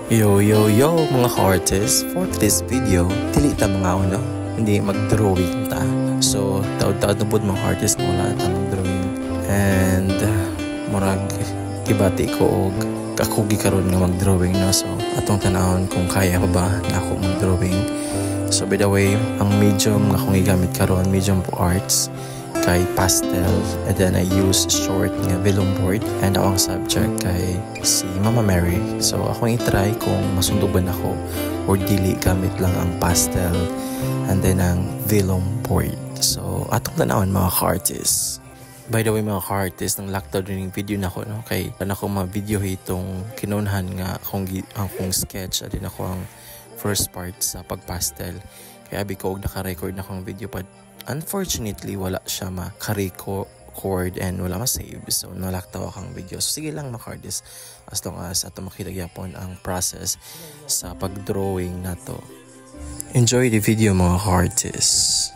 Yo mga artists, for this video dili ta mga uno hindi mag-drawing ta. So taud-taud na pud mga artists wala ta mag-drawing and murag gibati ko og kakugi karon nga mag-drawing no. So atong tan-awon kung kaya pa ba na ako mag-drawing. So by the way, ang medium nga akong gigamit karon medium po arts kay pastel, and then I use short nga vellum board, and ang subject kay si Mama Mary. So ako i-try kung masunduban ako or dili gamit lang ang pastel and then ang vellum board. So atong tanawon mga artists. By the way mga artists, nang lockdown rin yung video na ko no, kay na ko ma-video itong kinunhan nga akong sketch at din ako ang first part sa pagpastel. Kaya abi ko og naka-record na akong video pa. Unfortunately, wala siya ma-record and wala ma-save. So, nalaktaw akong video. So, sige lang makardis as long as ato makita gyapon ang process sa pag-drawing na to. Enjoy the video mga artists.